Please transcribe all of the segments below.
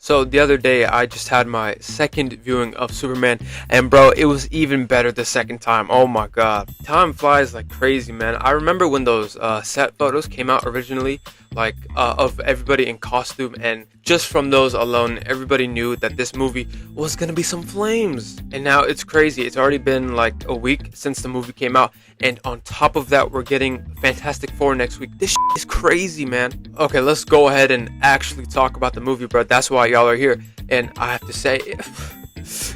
So the other day, I just had my second viewing of Superman, and bro, it was even better the second time. Oh my god, time flies like crazy, man. I remember when those set photos came out originally, like of everybody in costume, and just from those alone, everybody knew that this movie was gonna be some flames. And now it's crazy. It's already been like a week since the movie came out, and on top of that, we're getting Fantastic Four next week. This is crazy, man. Okay, let's go ahead and actually talk about the movie, bro. That's why y'all are here, and I have to say, it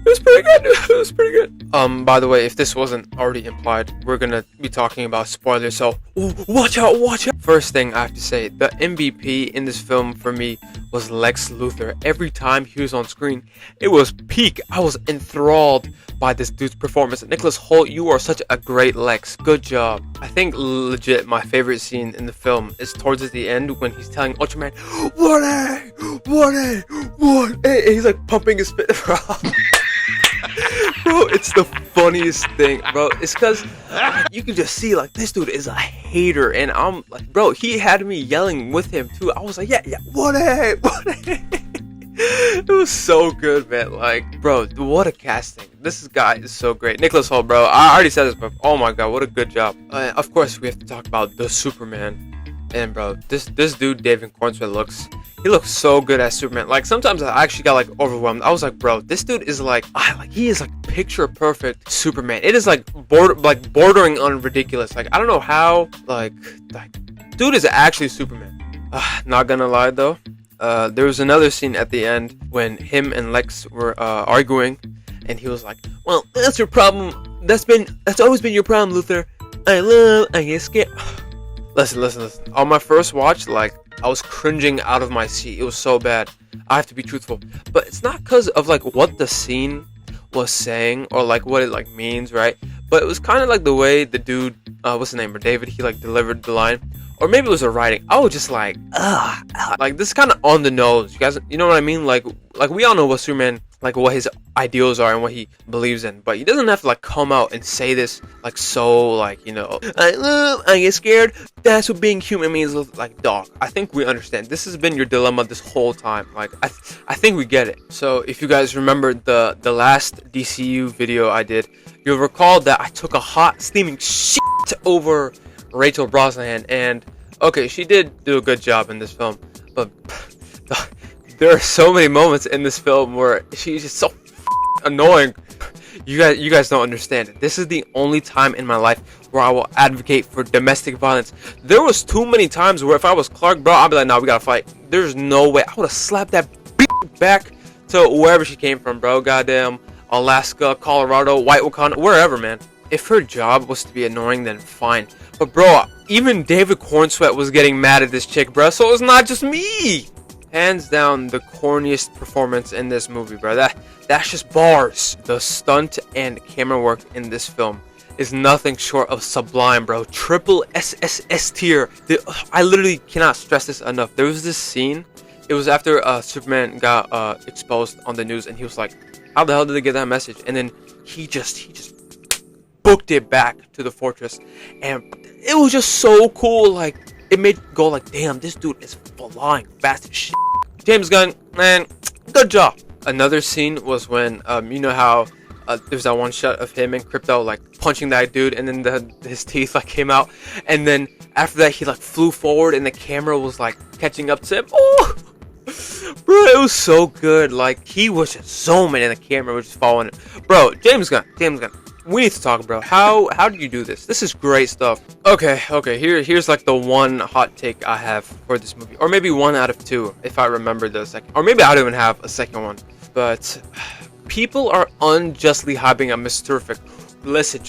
was pretty good. It was pretty good. By the way, if this wasn't already implied, we're gonna be talking about spoilers, so watch out, watch out. First thing I have to say, the MVP in this film for me was Lex Luthor. Every time he was on screen, it was peak. I was enthralled by this dude's performance. Nicholas Hoult, you are such a great Lex. Good job. I think legit my favorite scene in the film is towards the end when he's telling Ultraman, what a, he's like pumping his fist. Bro, it's the funniest thing, bro. It's because you can just see, like, this dude is a hater, and I'm like, bro, he had me yelling with him too. I was like, yeah, what a. It was so good, man. Like, bro, what a casting. This guy is so great. Nicholas Hoult, bro. I already said this, but oh my god, what a good job. Of course, we have to talk about the Superman. And bro, this dude, David Cornswell, looks so good as Superman. Like, sometimes I actually got like overwhelmed. I was like, bro, this dude is like he is like picture perfect Superman. It is like bordering on ridiculous. Like, I don't know how, like dude is actually Superman. Not gonna lie though, there was another scene at the end when him and Lex were arguing, and he was like, well, that's your problem. That's always been your problem, Luthor. I get scared. Listen. On my first watch, like, I was cringing out of my seat. It was so bad. I have to be truthful. But it's not because of, like, what the scene was saying or, like, what it, like, means, right? But it was kind of like the way the dude, what's his name, or David, he, like, delivered the line. Or maybe it was the writing. I was just like, like, this is kind of on the nose. You guys, you know what I mean? Like we all know what Superman, like, what his ideals are and what he believes in. But he doesn't have to, like, come out and say this, like, so, like, you know, I get scared. That's what being human means. Like, dog, I think we understand. This has been your dilemma this whole time. Like, I think we get it. So, if you guys remember the last DCU video I did, you'll recall that I took a hot, steaming shit over Rachel Brosnahan, and okay, she did do a good job in this film, but there are so many moments in this film where she's just so annoying. You guys don't understand it. This is the only time in my life where I will advocate for domestic violence. There was too many times where if I was Clark, bro, I'd be like, nah, we gotta fight. There's no way. I would have slapped that bitch back to wherever she came from, bro. Goddamn Alaska, Colorado, White Wakanda, wherever, man. If her job was to be annoying, then fine. But bro, even David Cornsweet was getting mad at this chick, bro. So it's not just me. Hands down, the corniest performance in this movie, bro. That's just bars. The stunt and camera work in this film is nothing short of sublime, bro. Triple SSS tier. I literally cannot stress this enough. There was this scene. It was after Superman got exposed on the news, and he was like, "How the hell did they get that message?" And then he just booked it back to the fortress, and it was just so cool. Like, it made go like, damn, this dude is flying fast as shit. James Gunn, man, good job. Another scene was when you know how there's that one shot of him and Crypto like punching that dude, and then his teeth like came out, and then after that he like flew forward and the camera was like catching up to him. Oh, bro, it was so good. Like, he was just zooming and the camera was just following it. Bro, James Gunn. We need to talk, bro. How did you do this? This is great stuff. Okay. Here's like the one hot take I have for this movie, or maybe 1 out of 2 if I remember the second, or maybe I don't even have a second one. But people are unjustly hyping up Mr. Terrific. Listen.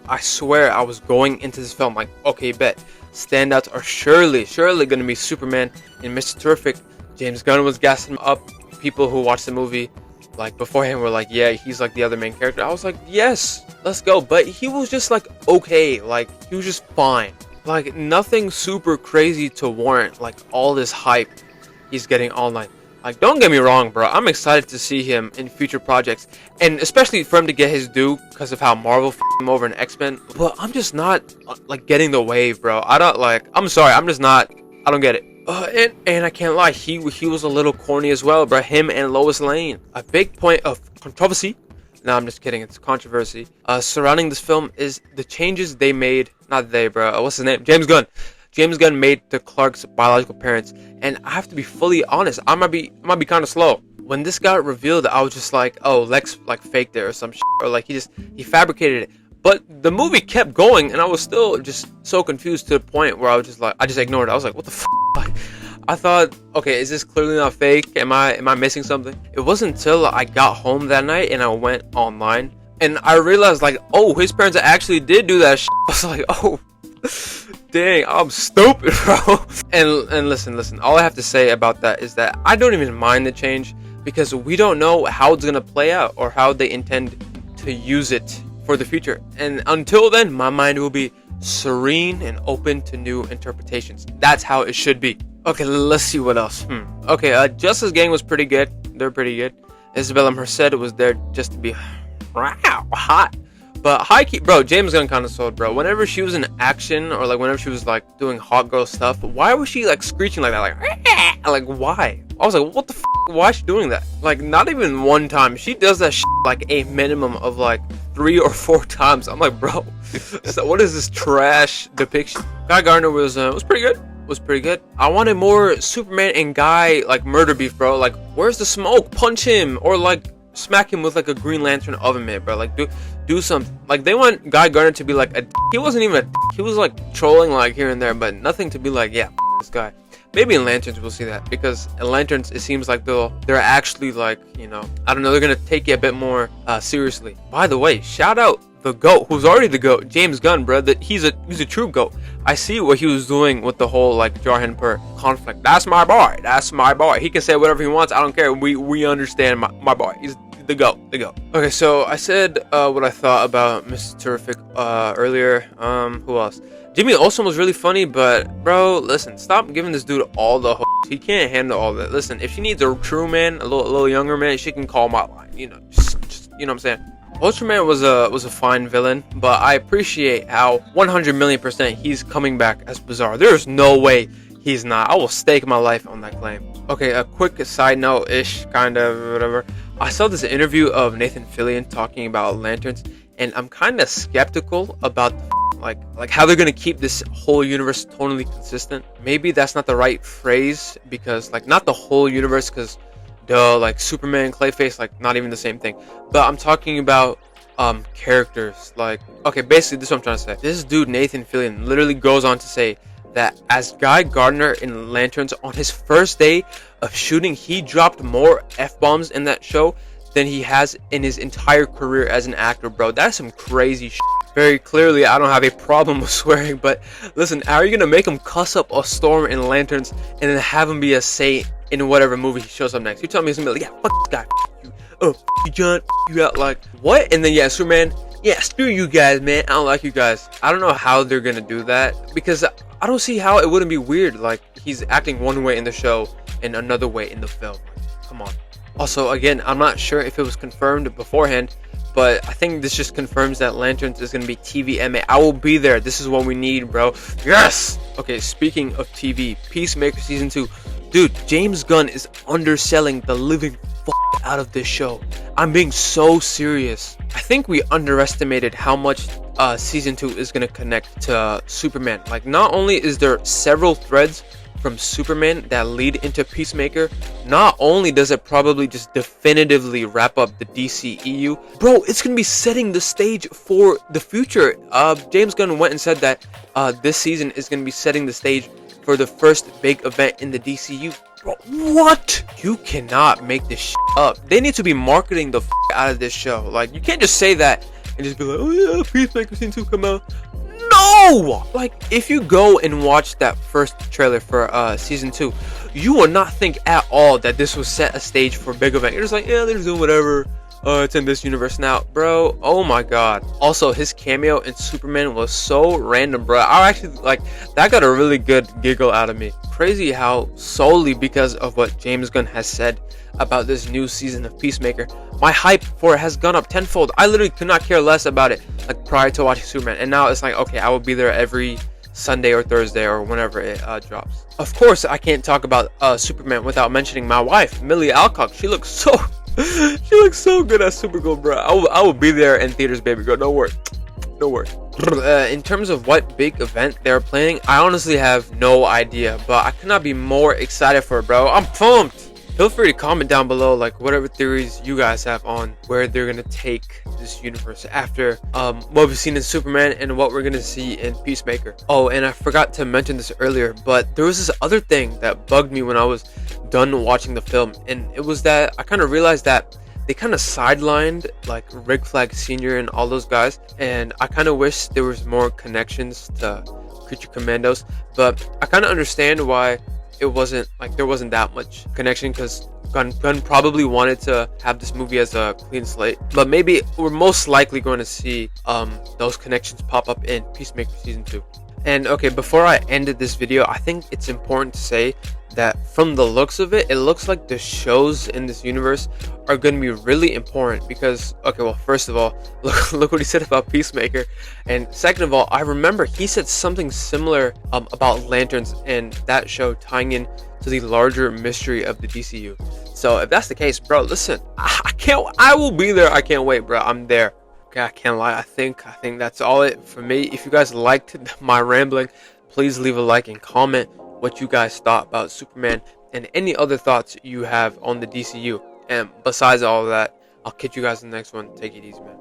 I swear I was going into this film like, okay, bet standouts are surely gonna be Superman and Mr. Terrific. James Gunn was gassing him up. People who watched the movie like beforehand were like, yeah, he's like the other main character. I was like, yes, let's go. But he was just like, okay, like, he was just fine. Like, nothing super crazy to warrant like all this hype he's getting online. Like, don't get me wrong, bro, I'm excited to see him in future projects, and especially for him to get his due because of how Marvel f***ed him over in X-Men. But I'm just not like getting the wave, bro. I'm sorry, I'm just not. I don't get it. And I can't lie, he was a little corny as well, bro. Him and Lois Lane. A big point of controversy. No, I'm just kidding. It's controversy. Surrounding this film is the changes they made. Not they, bro. What's his name? James Gunn. James Gunn made to Clark's biological parents, and I have to be fully honest. I might be kind of slow. When this got revealed, I was just like, oh, Lex like faked it or some shit, or like he fabricated it. But the movie kept going, and I was still just so confused to the point where I was just like, I just ignored it. I was like, what the f? I thought, okay, is this clearly not fake? Am I missing something? It wasn't until I got home that night and I went online and I realized like, oh, his parents actually did do that shit. I was like, oh, dang, I'm stupid, bro. And listen, all I have to say about that is that I don't even mind the change because we don't know how it's gonna play out or how they intend to use it for the future. And until then, my mind will be serene and open to new interpretations. That's how it should be. Okay, let's see what else. Okay, Justice Gang was pretty good. They're pretty good. Isabella Merced was there just to be hot. But high key, bro, James Gunn kind of sold, bro. Whenever she was in action or like whenever she was like doing hot girl stuff, why was she like screeching like that? Like why? I was like, what the f? Why is she doing that? Like, not even one time. She does that shit like a minimum of like 3 or 4 times. I'm like, bro, so what is this trash depiction? Guy Gardner was pretty good. Was pretty good. I wanted more Superman and Guy like murder beef, bro. Like, where's the smoke? Punch him or like smack him with like a Green Lantern oven mitt, bro. Like, do something. Like, they want Guy Gardner to be like a. He wasn't even a. He was like trolling like here and there, but nothing to be like, yeah, this guy. Maybe in Lanterns we'll see that, because in Lanterns it seems like they're actually like, you know, I don't know, they're gonna take it a bit more seriously. By the way, shout out the GOAT, who's already the GOAT, James Gunn, bro. That he's a true GOAT. I see what he was doing with the whole like Jarhan Per conflict. That's my boy. That's my boy. He can say whatever he wants. I don't care. We understand my boy. He's the GOAT. The GOAT. Okay, so I said what I thought about Mr. Terrific earlier. Who else? Jimmy Olsen was really funny, but bro, listen, stop giving this dude all the he can't handle all that. Listen, if she needs a true man, a little younger man, she can call my line. You know, just you know what I'm saying. Ultraman was a fine villain, but I appreciate how 100,000,000% he's coming back as Bizarre. There's no way he's not. I will stake my life on that claim. Okay, a quick side note-ish, kind of, whatever. I saw this interview of Nathan Fillion talking about Lanterns, and I'm kind of skeptical about like how they're gonna keep this whole universe totally consistent. Maybe that's not the right phrase, because like not the whole universe, because duh, like Superman and Clayface, like not even the same thing. But I'm talking about characters. Like, okay, basically this is what I'm trying to say. This dude Nathan Fillion literally goes on to say that as Guy Gardner in Lanterns, on his first day of shooting, he dropped more F-bombs in that show than he has in his entire career as an actor, bro. That's some crazy shit. Very clearly, I don't have a problem with swearing, but listen, how are you gonna make him cuss up a storm in Lanterns and then have him be a saint in whatever movie he shows up next? You tell me he's gonna be like, yeah, fuck this guy, you, you John, you out, like, what? And then, yeah, Superman, yeah, screw you guys, man, I don't like you guys. I don't know how they're gonna do that, because I don't see how it wouldn't be weird, like, he's acting one way in the show and another way in the film. Come on. Also, again, I'm not sure if it was confirmed beforehand, but I think this just confirms that Lanterns is going to be TVMA. I will be there. This is what we need, bro. Yes! Okay, speaking of TV, Peacemaker Season 2. Dude, James Gunn is underselling the living out of this show. I'm being so serious. I think we underestimated how much Season 2 is going to connect to Superman. Like, not only is there several threads from Superman that lead into Peacemaker, not only does it probably just definitively wrap up the DCEU, bro, it's gonna be setting the stage for the future. James Gunn went and said that this season is gonna be setting the stage for the first big event in the DCU. Bro, what? You cannot make this shit up. They need to be marketing the out of this show. Like, you can't just say that and just be like, oh yeah, Peacemaker Season 2 come out. No! Like, if you go and watch that first trailer for Season 2, you will not think at all that this was set a stage for a big event. You're just like, yeah, they're just doing whatever. It's in this universe now. Bro, oh my god. Also, his cameo in Superman was so random, bro. I actually, like, that got a really good giggle out of me. Crazy how solely because of what James Gunn has said about this new season of Peacemaker, my hype for it has gone up tenfold. I literally could not care less about it like prior to watching Superman, and now it's like, okay, I will be there every Sunday or Thursday or whenever it drops. Of course, I can't talk about Superman without mentioning my wife, Millie Alcock. She looks so she looks so good as Supergirl, bro. I will be there in theaters, baby girl. Don't worry. Don't worry. In terms of what big event they're planning, I honestly have no idea, but I could not be more excited for it, bro. I'm pumped. Feel free to comment down below, like, whatever theories you guys have on where they're gonna take this universe after what we've seen in Superman and what we're gonna see in Peacemaker. Oh, and I forgot to mention this earlier, but there was this other thing that bugged me when I was done watching the film, and it was that I kind of realized that they kind of sidelined like Rick Flag Sr. and all those guys, and I kind of wish there was more connections to Creature Commandos, but I kind of understand why it wasn't like there wasn't that much connection, because Gunn probably wanted to have this movie as a clean slate, but maybe we're most likely going to see those connections pop up in Peacemaker season 2. And okay, before I ended this video, I think it's important to say that from the looks of it, it looks like the shows in this universe are going to be really important, because okay, well, first of all, look what he said about Peacemaker, and second of all, I remember he said something similar about lanterns and that show tying in to the larger mystery of the DCU. So if that's the case, bro, listen, I will be there. I can't wait, bro. I'm there. Okay, I can't lie. I think that's all it for me. If you guys liked my rambling, please leave a like and comment what you guys thought about Superman and any other thoughts you have on the DCU. And besides all of that, I'll catch you guys in the next one. Take it easy, man.